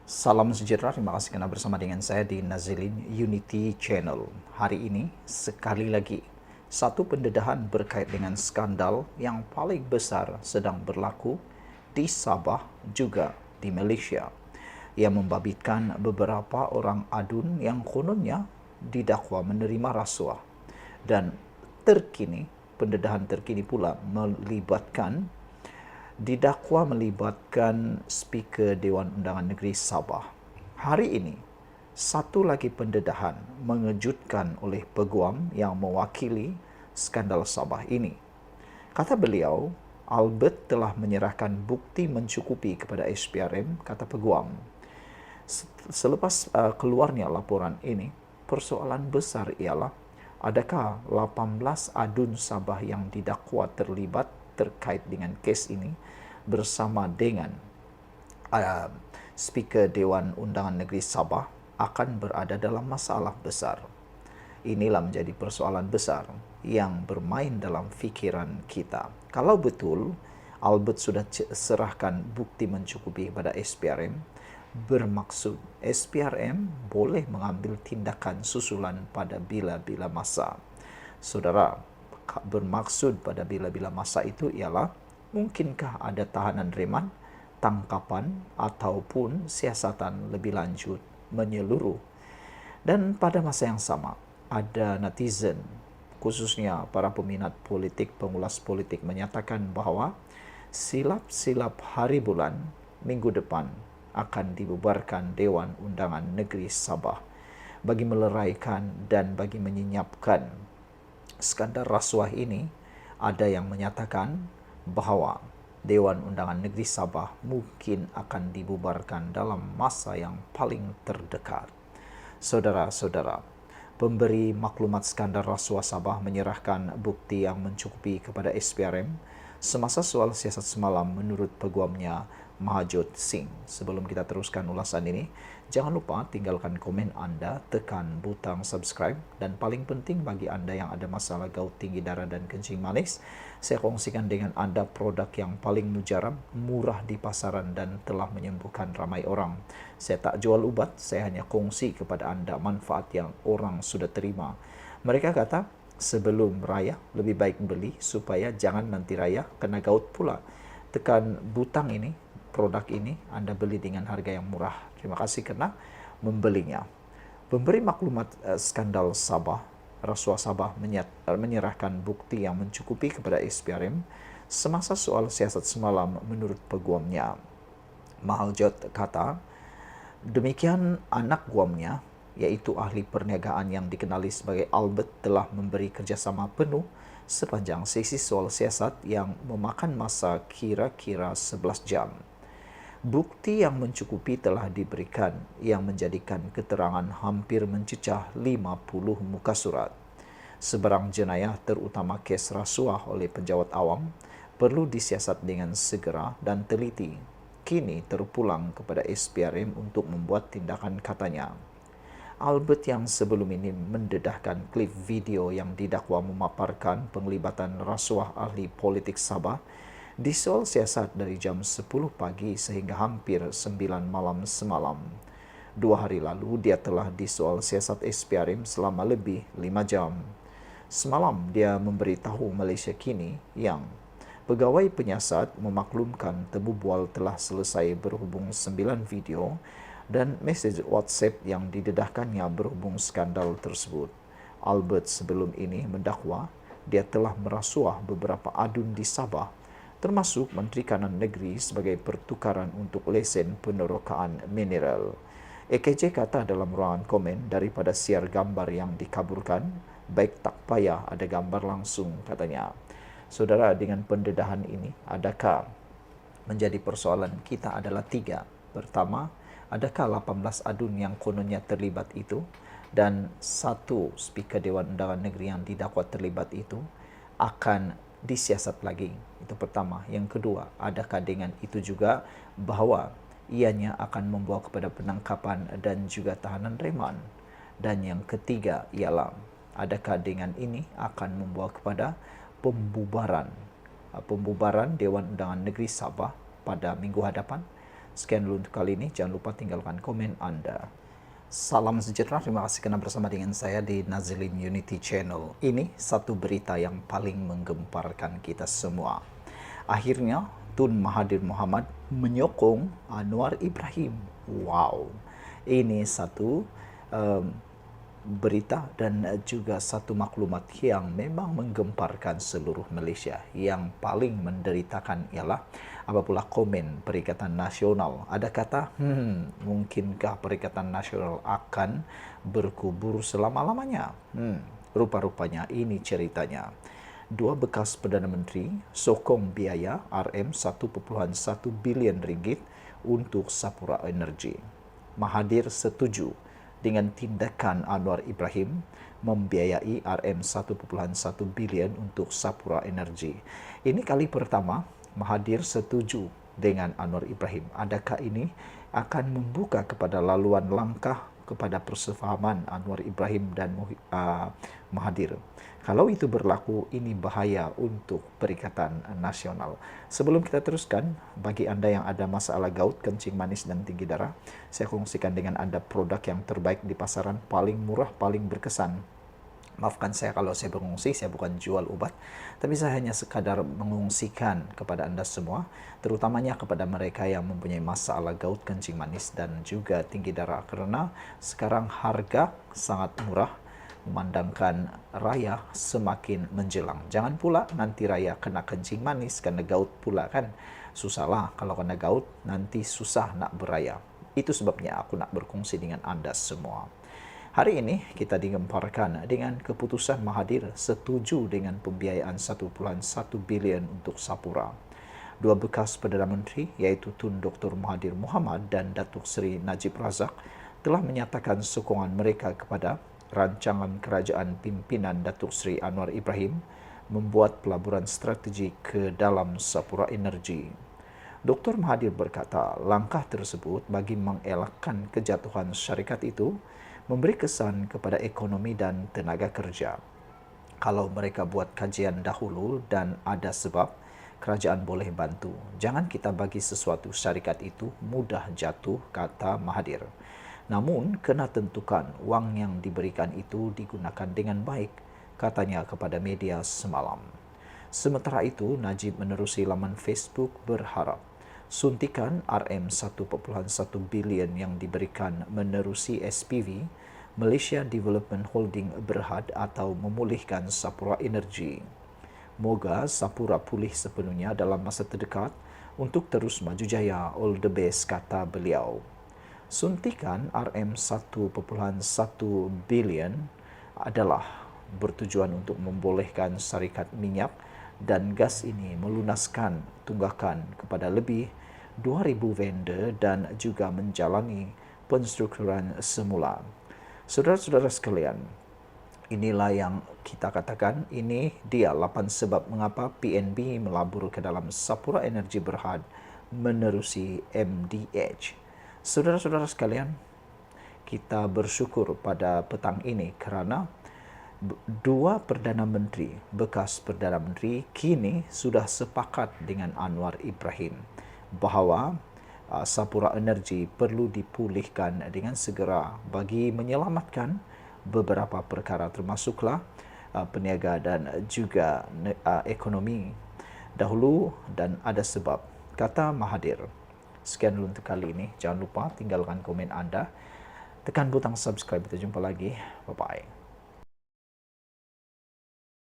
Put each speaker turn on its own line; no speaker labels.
Salam sejahtera, terima kasih kerana bersama dengan saya di Nazilin Unity Channel. Hari ini, sekali lagi, satu pendedahan berkait dengan skandal yang paling besar sedang berlaku di Sabah juga di Malaysia. Ia membabitkan beberapa orang adun yang kononnya didakwa menerima rasuah. Dan terkini, pendedahan terkini pula melibatkan Speaker Dewan Undangan Negeri Sabah. Hari ini, satu lagi pendedahan mengejutkan oleh peguam yang mewakili skandal Sabah ini. Kata beliau, Albert telah menyerahkan bukti mencukupi kepada SPRM, kata peguam. Selepas keluarnya laporan ini, persoalan besar ialah adakah 18 adun Sabah yang didakwa terlibat terkait dengan kes ini bersama dengan uh, Speaker Dewan Undangan Negeri Sabah akan berada dalam masalah besar. Inilah menjadi persoalan besar yang bermain dalam fikiran kita. Kalau betul Albert sudah serahkan bukti mencukupi kepada SPRM, bermaksud SPRM boleh mengambil tindakan susulan pada bila-bila masa. Saudara, bermaksud pada bila-bila masa itu ialah mungkinkah ada tahanan reman, tangkapan ataupun siasatan lebih lanjut menyeluruh. Dan pada masa yang sama, ada netizen, khususnya para peminat politik, pengulas politik menyatakan bahawa silap-silap hari bulan minggu depan akan dibubarkan Dewan Undangan Negeri Sabah bagi meleraikan dan bagi menyenyapkan skandal rasuah ini. Ada yang menyatakan bahawa Dewan Undangan Negeri Sabah mungkin akan dibubarkan dalam masa yang paling terdekat. Saudara-saudara, pemberi maklumat skandal rasuah Sabah menyerahkan bukti yang mencukupi kepada SPRM semasa soal siasat semalam menurut peguamnya Mahajot Singh. Sebelum kita teruskan ulasan ini, jangan lupa tinggalkan komen anda, tekan butang subscribe, dan paling penting bagi anda yang ada masalah gout tinggi darah dan kencing manis, saya kongsikan dengan anda produk yang paling mujarab, murah di pasaran dan telah menyembuhkan ramai orang. Saya tak jual ubat, saya hanya kongsi kepada anda manfaat yang orang sudah terima. Mereka kata, sebelum raya lebih baik beli supaya jangan nanti raya kena gout pula. Tekan butang ini, produk ini anda beli dengan harga yang murah. Terima kasih kerana membelinya. Pemberi maklumat skandal Sabah, rasuah Sabah menyerahkan bukti yang mencukupi kepada SPRM semasa soal siasat semalam menurut peguamnya. Mahaljot kata, demikian anak guamnya, iaitu ahli perniagaan yang dikenali sebagai Albert, telah memberi kerjasama penuh sepanjang sesi soal siasat yang memakan masa kira-kira 11 jam. Bukti yang mencukupi telah diberikan yang menjadikan keterangan hampir mencecah 50 muka surat. Sebarang jenayah terutama kes rasuah oleh penjawat awam perlu disiasat dengan segera dan teliti. Kini terpulang kepada SPRM untuk membuat tindakan, katanya. Albert yang sebelum ini mendedahkan klip video yang didakwa memaparkan penglibatan rasuah ahli politik Sabah di soal siasat dari jam 10 pagi sehingga hampir 9 malam semalam. 2 hari lalu dia telah disoal siasat SPRM selama lebih 5 jam. Semalam dia memberitahu Malaysia Kini yang pegawai penyiasat memaklumkan temu bual telah selesai berhubung 9 video dan mesej WhatsApp yang didedahkannya berhubung skandal tersebut. Albert sebelum ini mendakwa dia telah merasuah beberapa adun di Sabah, termasuk Menteri Kanan Negeri sebagai pertukaran untuk lesen penerokaan mineral. AKJ kata dalam ruangan komen, daripada siar gambar yang dikaburkan, baik tak payah ada gambar langsung, katanya. Saudara, dengan pendedahan ini, adakah menjadi persoalan kita adalah 3. Pertama, adakah 18 adun yang kononnya terlibat itu dan 1 Speaker Dewan Undangan Negeri yang didakwa terlibat itu akan disiasat lagi? Itu pertama. Yang kedua, adakah dengan itu juga bahawa ianya akan membawa kepada penangkapan dan juga tahanan reman? Dan yang ketiga ialah adakah dengan ini akan membawa kepada pembubaran Dewan Undangan Negeri Sabah pada minggu hadapan? Sekian dulu untuk kali ini. Jangan lupa tinggalkan komen Anda. Salam sejahtera, terima kasih karena bersama dengan saya di Nazilin Unity Channel. Ini satu berita yang paling menggemparkan kita semua. Akhirnya, Tun Mahathir Mohamad menyokong Anwar Ibrahim. Wow, ini satu berita dan juga satu maklumat yang memang menggemparkan seluruh Malaysia. Yang paling menderitakan ialah apabila komen Perikatan Nasional ada kata, mungkinkah Perikatan Nasional akan berkubur selama-lamanya? Rupa-rupanya ini ceritanya. Dua bekas Perdana Menteri sokong biaya RM1.1 bilion ringgit untuk Sapura Energy. Mahathir setuju dengan tindakan Anwar Ibrahim membiayai RM1.1 bilion untuk Sapura Energy. Ini kali pertama Mahathir setuju dengan Anwar Ibrahim. Adakah ini akan membuka kepada laluan langkah kepada persefahaman Anwar Ibrahim dan Mahathir? Kalau itu berlaku, ini bahaya untuk Perikatan Nasional. Sebelum kita teruskan, bagi Anda yang ada masalah gout, kencing manis dan tinggi darah, saya kongsikan dengan Anda produk yang terbaik di pasaran, paling murah, paling berkesan. Maafkan saya kalau saya berkongsi, saya bukan jual obat, tapi saya hanya sekadar mengungsikan kepada Anda semua, terutamanya kepada mereka yang mempunyai masalah gout, kencing manis dan juga tinggi darah. Karena sekarang harga sangat murah, memandangkan raya semakin menjelang. Jangan pula nanti raya kena kencing manis, kena gout pula kan. Susahlah kalau kena gout, nanti susah nak beraya. Itu sebabnya aku nak berkongsi dengan Anda semua. Hari ini kita digemparkan dengan keputusan Mahathir setuju dengan pembiayaan 1.1 bilion untuk Sapura. Dua bekas Perdana Menteri iaitu Tun Dr. Mahathir Mohamad dan Datuk Seri Najib Razak telah menyatakan sokongan mereka kepada rancangan kerajaan pimpinan Datuk Seri Anwar Ibrahim membuat pelaburan strategik ke dalam Sapura Energy. Dr. Mahathir berkata, langkah tersebut bagi mengelakkan kejatuhan syarikat itu memberi kesan kepada ekonomi dan tenaga kerja. Kalau mereka buat kajian dahulu dan ada sebab, kerajaan boleh bantu. Jangan kita bagi sesuatu syarikat itu mudah jatuh, kata Mahathir. Namun, kena tentukan wang yang diberikan itu digunakan dengan baik, katanya kepada media semalam. Sementara itu, Najib menerusi laman Facebook berharap suntikan RM1.1 bilion yang diberikan menerusi SPV, Malaysia Development Holding Berhad atau memulihkan Sapura Energy. Moga Sapura pulih sepenuhnya dalam masa terdekat untuk terus maju jaya. All the best, kata beliau. Suntikan RM1.1 bilion adalah bertujuan untuk membolehkan syarikat minyak dan gas ini melunaskan tunggakan kepada lebih 2,000 vendor dan juga menjalani penstrukturan semula. Saudara-saudara sekalian, inilah yang kita katakan, ini dia 8 sebab mengapa PNB melabur ke dalam Sapura Energy Berhad menerusi MDH. Saudara-saudara sekalian, kita bersyukur pada petang ini kerana dua Perdana Menteri, bekas Perdana Menteri, kini sudah sepakat dengan Anwar Ibrahim bahawa Sapura Energy perlu dipulihkan dengan segera bagi menyelamatkan beberapa perkara termasuklah peniaga dan juga ekonomi dahulu dan ada sebab, kata Mahathir. Sekian dulu untuk kali ini. Jangan lupa tinggalkan komen Anda. Tekan butang subscribe. Kita jumpa lagi. Bye-bye.